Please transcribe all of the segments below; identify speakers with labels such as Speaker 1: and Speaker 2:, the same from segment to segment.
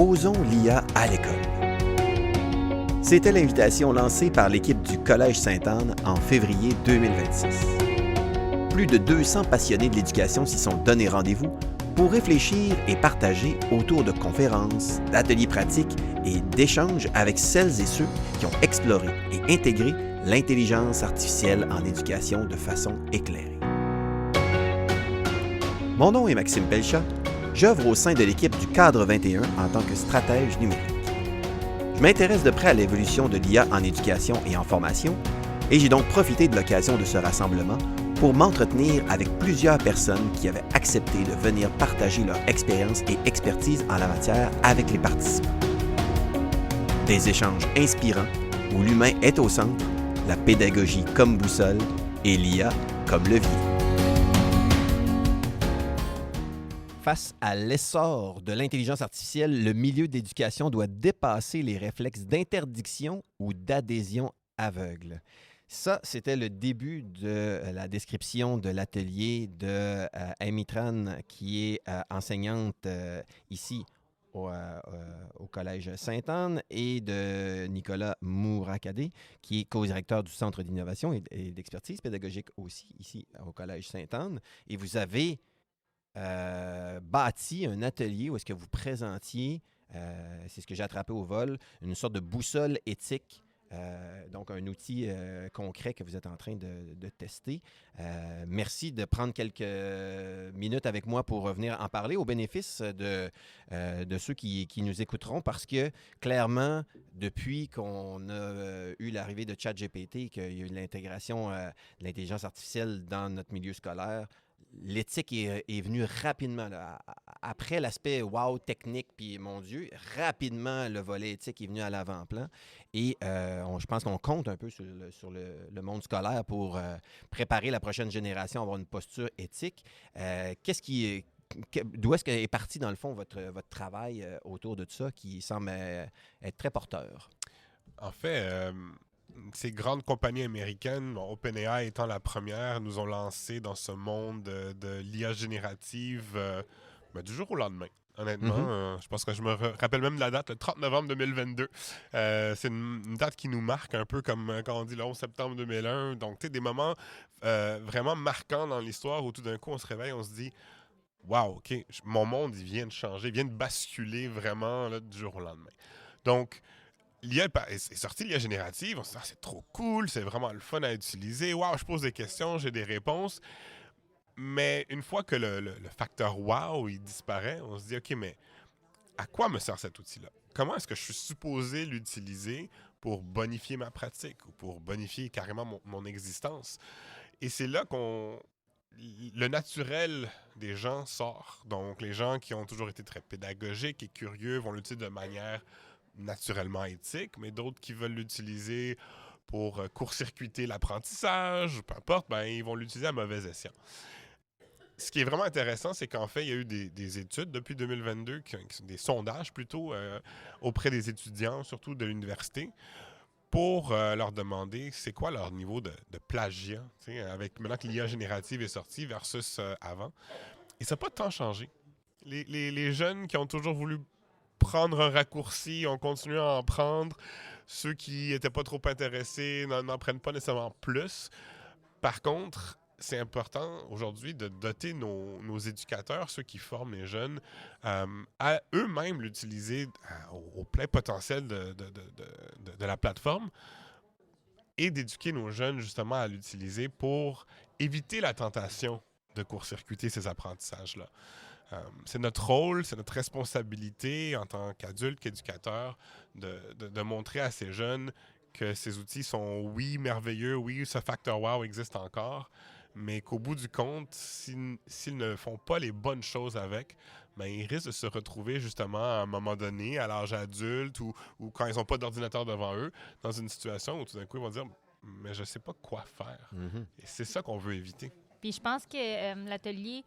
Speaker 1: Osons l'IA à l'école. C'était l'invitation lancée par l'équipe du Collège Sainte-Anne en février 2026. Plus de 200 passionnés de l'éducation s'y sont donné rendez-vous pour réfléchir et partager autour de conférences, d'ateliers pratiques et d'échanges avec celles et ceux qui ont exploré et intégré l'intelligence artificielle en éducation de façon éclairée. Mon nom est Maxime Pelchat. J'œuvre au sein de l'équipe du Cadre 21 en tant que stratège numérique. Je m'intéresse de près à l'évolution de l'IA en éducation et en formation, et j'ai donc profité de l'occasion de ce rassemblement pour m'entretenir avec plusieurs personnes qui avaient accepté de venir partager leur expérience et expertise en la matière avec les participants. Des échanges inspirants où l'humain est au centre, la pédagogie comme boussole et l'IA comme levier. Face à l'essor de l'intelligence artificielle, le milieu d'éducation doit dépasser les réflexes d'interdiction ou d'adhésion aveugle. Ça, c'était le début de la description de l'atelier de Amy Tran, qui est enseignante ici au Collège Sainte-Anne, et de Nicolas Mourakadé, qui est co-directeur du Centre d'innovation et d'expertise pédagogique aussi ici au Collège Sainte-Anne. Et vous avez bâti un atelier où est-ce que vous présentiez, c'est ce que j'ai attrapé au vol, une sorte de boussole éthique, donc un outil concret que vous êtes en train de tester. Merci de prendre quelques minutes avec moi pour revenir en parler au bénéfice de ceux qui nous écouteront, parce que clairement, depuis qu'on a eu l'arrivée de ChatGPT, qu'il y a eu l'intégration de l'intelligence artificielle dans notre milieu scolaire, l'éthique est venue rapidement. Là. Après l'aspect wow technique, puis mon Dieu, rapidement, le volet éthique est venu à l'avant-plan. Et je pense qu'on compte un peu sur le monde scolaire pour préparer la prochaine génération à avoir une posture éthique. D'où est-ce qu'est parti, dans le fond, votre travail autour de ça qui semble être très porteur?
Speaker 2: En fait, ces grandes compagnies américaines, OpenAI étant la première, nous ont lancé dans ce monde de l'IA générative du jour au lendemain. Honnêtement, je pense que je me rappelle même la date, le 30 novembre 2022. C'est une date qui nous marque un peu comme quand on dit le 11 septembre 2001. Donc, tu sais, des moments vraiment marquants dans l'histoire où tout d'un coup, on se réveille, on se dit « Wow, OK, mon monde, il vient de changer, il vient de basculer vraiment là, du jour au lendemain. » Donc, l'IA est sortie, l'IA générative. On se dit, c'est trop cool, c'est vraiment le fun à utiliser. Wow, je pose des questions, j'ai des réponses. Mais une fois que le facteur wow, il disparaît, on se dit, OK, mais à quoi me sert cet outil-là? Comment est-ce que je suis supposé l'utiliser pour bonifier ma pratique ou pour bonifier carrément mon existence? Et c'est là le naturel des gens sort. Donc, les gens qui ont toujours été très pédagogiques et curieux vont l'utiliser de manière naturellement éthique, mais d'autres qui veulent l'utiliser pour court-circuiter l'apprentissage, peu importe, ils vont l'utiliser à mauvais escient. Ce qui est vraiment intéressant, c'est qu'en fait, il y a eu des études depuis 2022, des sondages plutôt, auprès des étudiants, surtout de l'université, pour leur demander c'est quoi leur niveau de plagiat, maintenant que l'IA générative est sortie versus avant. Et ça n'a pas tant changé. Les jeunes qui ont toujours voulu prendre un raccourci, on continue à en prendre. Ceux qui n'étaient pas trop intéressés n'en prennent pas nécessairement plus. Par contre, c'est important aujourd'hui de doter nos éducateurs, ceux qui forment les jeunes, à eux-mêmes l'utiliser au plein potentiel de la plateforme et d'éduquer nos jeunes justement à l'utiliser pour éviter la tentation de court-circuiter ces apprentissages-là. C'est notre rôle, c'est notre responsabilité en tant qu'adulte, qu'éducateur, de montrer à ces jeunes que ces outils sont, oui, merveilleux, oui, ce facteur wow existe encore, mais qu'au bout du compte, s'ils ne font pas les bonnes choses avec, ils risquent de se retrouver justement à un moment donné, à l'âge adulte ou quand ils n'ont pas d'ordinateur devant eux, dans une situation où tout d'un coup, ils vont dire « mais je ne sais pas quoi faire ». Et c'est ça qu'on veut éviter.
Speaker 3: Puis je pense que l'atelier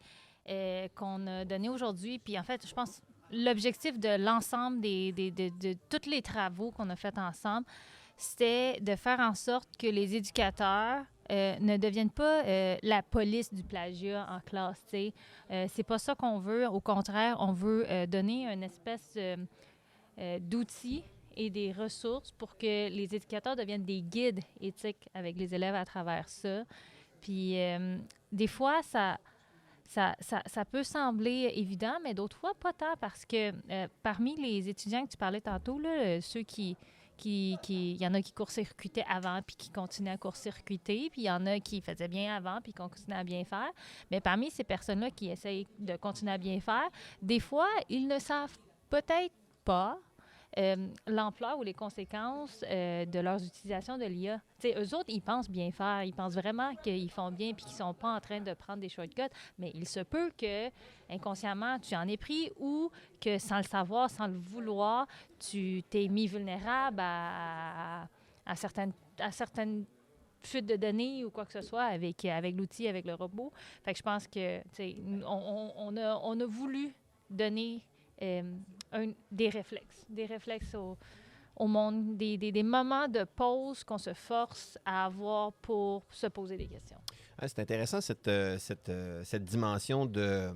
Speaker 3: qu'on a donné aujourd'hui, puis en fait, je pense l'objectif de l'ensemble de tous les travaux qu'on a fait ensemble, c'était de faire en sorte que les éducateurs ne deviennent pas la police du plagiat en classe. C'est pas ça qu'on veut. Au contraire, on veut donner une espèce d'outils et des ressources pour que les éducateurs deviennent des guides éthiques avec les élèves à travers ça. Puis, des fois, ça peut sembler évident, mais d'autres fois, pas tant, parce que parmi les étudiants que tu parlais tantôt, là, ceux il y en a qui court-circuitaient avant puis qui continuaient à court-circuiter, puis il y en a qui faisaient bien avant puis qui continuaient à bien faire. Mais parmi ces personnes-là qui essayent de continuer à bien faire, des fois, ils ne savent peut-être pas l'ampleur ou les conséquences de leurs utilisations de l'IA. Tu sais, eux autres, ils pensent bien faire, ils pensent vraiment qu'ils font bien puis qu'ils ne sont pas en train de prendre des shortcuts, mais il se peut que inconsciemment, tu en aies pris ou que sans le savoir, sans le vouloir, tu t'es mis vulnérable à certaines fuites de données ou quoi que ce soit avec l'outil, avec le robot. Fait que je pense que, tu sais, on a voulu donner des réflexes au monde, des moments de pause qu'on se force à avoir pour se poser des questions.
Speaker 1: Ah, c'est intéressant cette dimension de,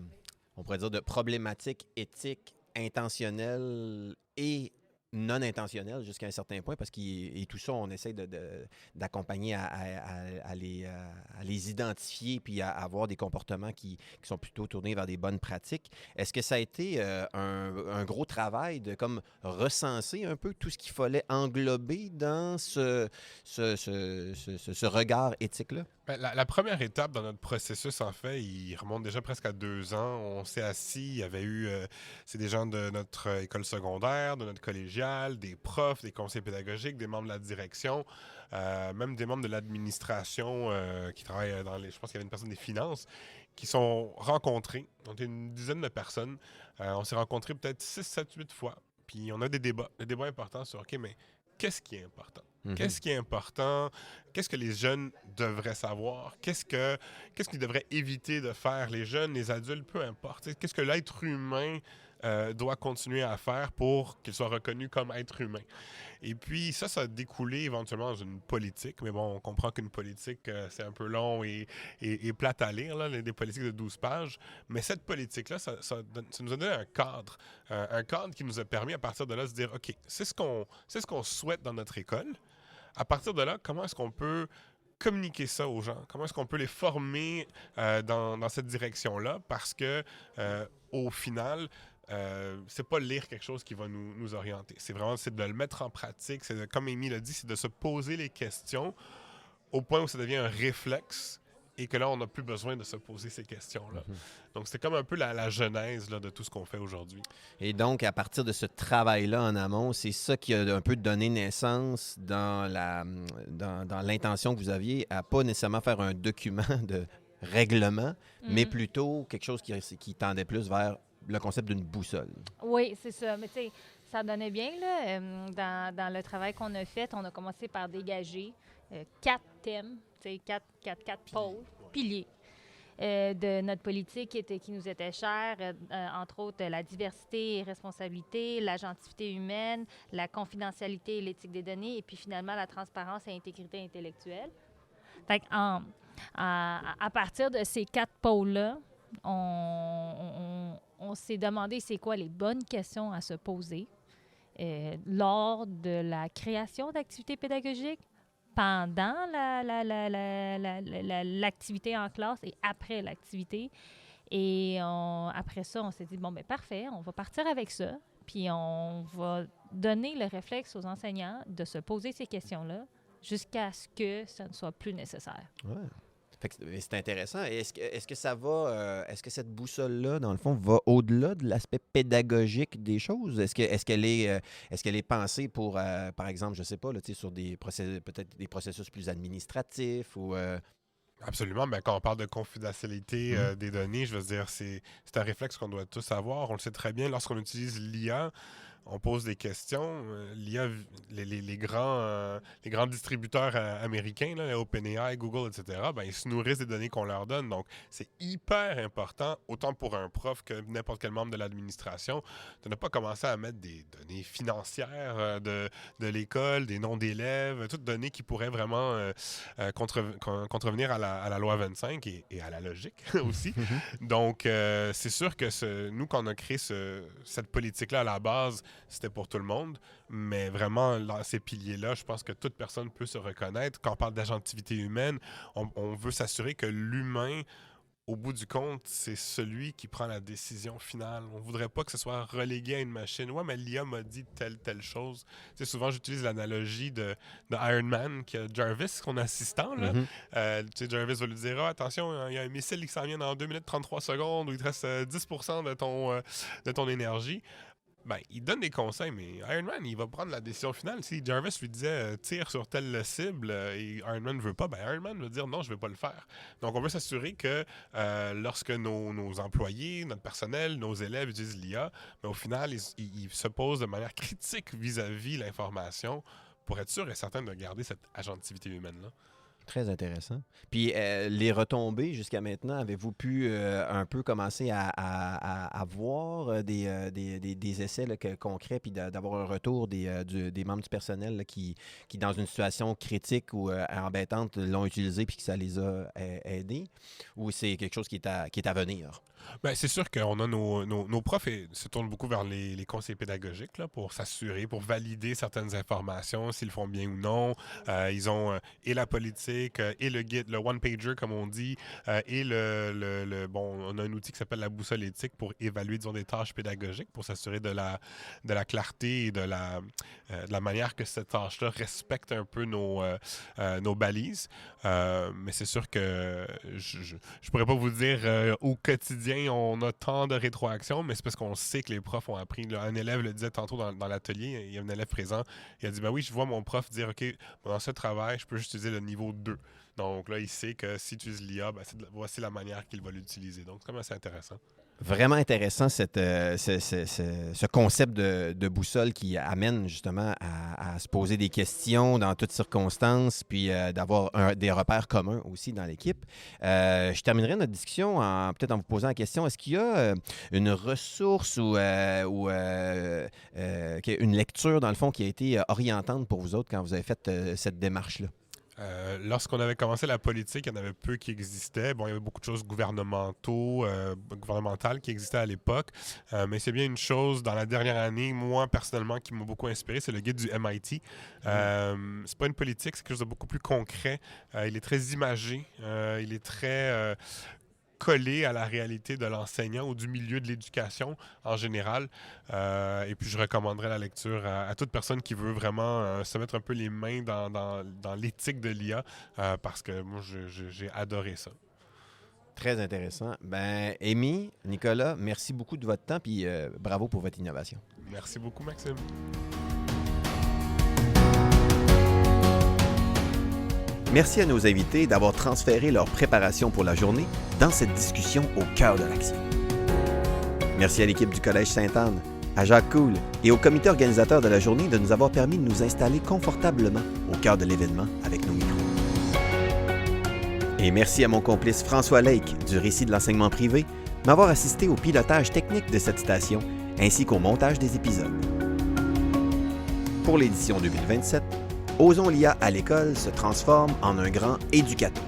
Speaker 1: on pourrait dire, de problématique éthique intentionnelle et non intentionnelle jusqu'à un certain point, parce que tout ça, on essaie d'accompagner à les identifier puis à avoir des comportements qui sont plutôt tournés vers des bonnes pratiques. Est-ce que ça a été un gros travail de comme recenser un peu tout ce qu'il fallait englober dans ce regard éthique-là?
Speaker 2: Ben, la première étape dans notre processus, en fait, il remonte déjà presque à 2 ans. On s'est assis, il y avait eu, c'est des gens de notre école secondaire, de notre collégiale, des profs, des conseillers pédagogiques, des membres de la direction, même des membres de l'administration qui travaillent je pense qu'il y avait une personne des finances, qui sont rencontrés. On était une dizaine de personnes. On s'est rencontrés peut-être 6, 7, 8 fois. Puis on a des débats importants sur, OK, mais qu'est-ce qui est important? Mm-hmm. Qu'est-ce qui est important? Qu'est-ce que les jeunes devraient savoir? Qu'est-ce qu'ils devraient éviter de faire, les jeunes, les adultes, peu importe? Qu'est-ce que l'être humain doit continuer à faire pour qu'il soit reconnu comme être humain? Et puis ça a découlé éventuellement dans une politique. Mais bon, on comprend qu'une politique, c'est un peu long et plate à lire, là, des politiques de 12 pages. Mais cette politique-là, ça nous a donné un cadre. Un cadre qui nous a permis, à partir de là, de se dire, OK, c'est ce qu'on souhaite dans notre école. À partir de là, comment est-ce qu'on peut communiquer ça aux gens? Comment est-ce qu'on peut les former dans cette direction-là? Parce que, au final, c'est pas lire quelque chose qui va nous orienter. C'est de le mettre en pratique. Comme Amy l'a dit, c'est de se poser les questions au point où ça devient un réflexe et que là, on n'a plus besoin de se poser ces questions-là. Mm-hmm. Donc, c'est comme un peu la genèse là, de tout ce qu'on fait aujourd'hui.
Speaker 1: Et donc, à partir de ce travail-là en amont, c'est ça qui a un peu donné naissance dans l'intention que vous aviez à pas nécessairement faire un document de règlement, mais plutôt quelque chose qui tendait plus vers le concept d'une boussole.
Speaker 3: Oui, c'est ça. Mais tu sais, ça donnait bien, là. Dans le travail qu'on a fait, on a commencé par dégager 4 thèmes, tu sais, 4 pôles, piliers de notre politique qui nous était chère, entre autres la diversité et responsabilité, l'agentivité humaine, la confidentialité et l'éthique des données, et puis finalement la transparence et l'intégrité intellectuelle. Fait à partir de ces 4 pôles-là, on s'est demandé c'est quoi les bonnes questions à se poser lors de la création d'activités pédagogiques, pendant l'activité en classe et après l'activité. Et après ça, on s'est dit, bon, bien parfait, on va partir avec ça, puis on va donner le réflexe aux enseignants de se poser ces questions-là jusqu'à ce que ça ne soit plus nécessaire.
Speaker 1: Ouais. C'est intéressant. Est-ce que ça va, est-ce que cette boussole-là, dans le fond, va au-delà de l'aspect pédagogique des choses? Est-ce qu'elle est pensée pour, par exemple, je ne sais pas, là, sur peut-être des processus plus administratifs ou...
Speaker 2: Absolument. Ben, quand on parle de confidentialité des données, je veux dire, c'est un réflexe qu'on doit tous avoir. On le sait très bien, lorsqu'on utilise l'IA, on pose des questions. L'IA, les grands distributeurs américains, là, OpenAI, Google, etc., ben, ils se nourrissent des données qu'on leur donne. Donc, c'est hyper important, autant pour un prof que n'importe quel membre de l'administration, de ne pas commencer à mettre des données financières de l'école, des noms d'élèves, toutes données qui pourraient vraiment contrevenir à la loi 25 et à la logique aussi. Donc, c'est sûr que nous, quand on a créé cette politique-là à la base, c'était pour tout le monde. Mais vraiment, dans ces piliers-là, je pense que toute personne peut se reconnaître. Quand on parle d'agentivité humaine, on veut s'assurer que l'humain, au bout du compte, c'est celui qui prend la décision finale. On ne voudrait pas que ce soit relégué à une machine. Ouais, mais l'IA m'a dit telle chose. Tu sais, souvent, j'utilise l'analogie de Iron Man, qui a Jarvis, son assistant. Là. Tu sais, Jarvis va lui dire attention, il y a un missile qui s'en vient dans 2 minutes 33 secondes où il te reste 10% de ton énergie. Ben, il donne des conseils, mais Iron Man, il va prendre la décision finale. Si Jarvis lui disait tire sur telle cible et Iron Man ne veut pas, ben Iron Man va dire non, je ne vais pas le faire. Donc, on veut s'assurer que lorsque nos employés, notre personnel, nos élèves utilisent l'IA, ben, au final, ils se posent de manière critique vis-à-vis l'information pour être sûr et certain de garder cette agentivité humaine-là.
Speaker 1: Très intéressant. Puis les retombées jusqu'à maintenant, avez-vous pu un peu commencer à voir des essais là, concrets puis d'avoir un retour des membres du personnel là, qui, dans une situation critique ou embêtante, l'ont utilisé puis que ça les a aidés? Ou c'est quelque chose qui est à venir?
Speaker 2: Ben, c'est sûr qu'on a nos profs se tournent beaucoup vers les conseils pédagogiques là, pour s'assurer, pour valider certaines informations, s'ils font bien ou non. Ils ont et la politique, et le guide, le one-pager, comme on dit, et on a un outil qui s'appelle la boussole éthique pour évaluer, disons, des tâches pédagogiques, pour s'assurer de la clarté et de la manière que cette tâche-là respecte un peu nos balises. Mais c'est sûr que je pourrais pas vous dire au quotidien, on a tant de rétroactions, mais c'est parce qu'on sait que les profs ont appris. Là, un élève le disait tantôt dans l'atelier, il y a un élève présent, il a dit ben oui, je vois mon prof dire OK, dans ce travail, je peux juste utiliser le niveau 2. Donc là, il sait que s'il utilise l'IA, ben, voici la manière qu'il va l'utiliser. Donc, c'est quand même assez intéressant.
Speaker 1: Vraiment intéressant ce concept de boussole qui amène justement à se poser des questions dans toutes circonstances, puis d'avoir des repères communs aussi dans l'équipe. Je terminerai notre discussion peut-être en vous posant la question, est-ce qu'il y a une ressource ou une lecture, dans le fond, qui a été orientante pour vous autres quand vous avez fait cette démarche-là?
Speaker 2: Lorsqu'on avait commencé la politique, il y en avait peu qui existaient. Bon, il y avait beaucoup de choses gouvernementales qui existaient à l'époque. Mais c'est bien une chose, dans la dernière année, moi, personnellement, qui m'a beaucoup inspiré, c'est le guide du MIT. C'est pas une politique, c'est quelque chose de beaucoup plus concret. Il est très imagé. Il est très collé à la réalité de l'enseignant ou du milieu de l'éducation en général. Et puis, je recommanderais la lecture à toute personne qui veut vraiment se mettre un peu les mains dans l'éthique de l'IA parce que moi, j'ai adoré ça.
Speaker 1: Très intéressant. Ben, Amy, Nicolas, merci beaucoup de votre temps puis bravo pour votre innovation.
Speaker 2: Merci beaucoup, Maxime.
Speaker 1: Merci à nos invités d'avoir transféré leur préparation pour la journée dans cette discussion au cœur de l'action. Merci à l'équipe du Collège Sainte-Anne, à Jacques Cool et au comité organisateur de la journée de nous avoir permis de nous installer confortablement au cœur de l'événement avec nos micros. Et merci à mon complice François Lake du Récit de l'enseignement privé m'avoir assisté au pilotage technique de cette station ainsi qu'au montage des épisodes. Pour l'édition 2027, Osons l'IA à l'école se transforme en un grand éducato.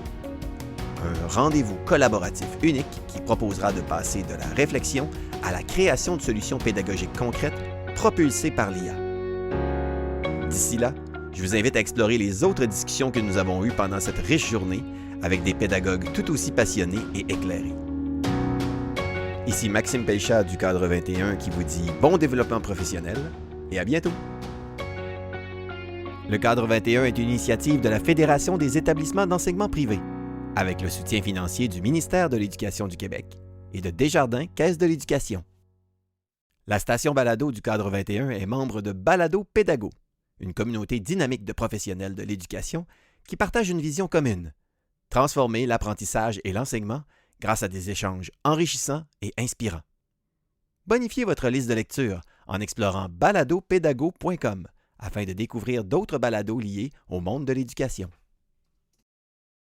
Speaker 1: Un rendez-vous collaboratif unique qui proposera de passer de la réflexion à la création de solutions pédagogiques concrètes propulsées par l'IA. D'ici là, je vous invite à explorer les autres discussions que nous avons eues pendant cette riche journée avec des pédagogues tout aussi passionnés et éclairés. Ici Maxime Pelchat du Cadre 21 qui vous dit bon développement professionnel et à bientôt! Le Cadre 21 est une initiative de la Fédération des établissements d'enseignement privé, avec le soutien financier du ministère de l'Éducation du Québec et de Desjardins Caisse de l'Éducation. La station Balado du Cadre 21 est membre de Balado Pédago, une communauté dynamique de professionnels de l'éducation qui partagent une vision commune, transformer l'apprentissage et l'enseignement grâce à des échanges enrichissants et inspirants. Bonifiez votre liste de lecture en explorant baladopédago.com afin de découvrir d'autres balados liés au monde de l'éducation.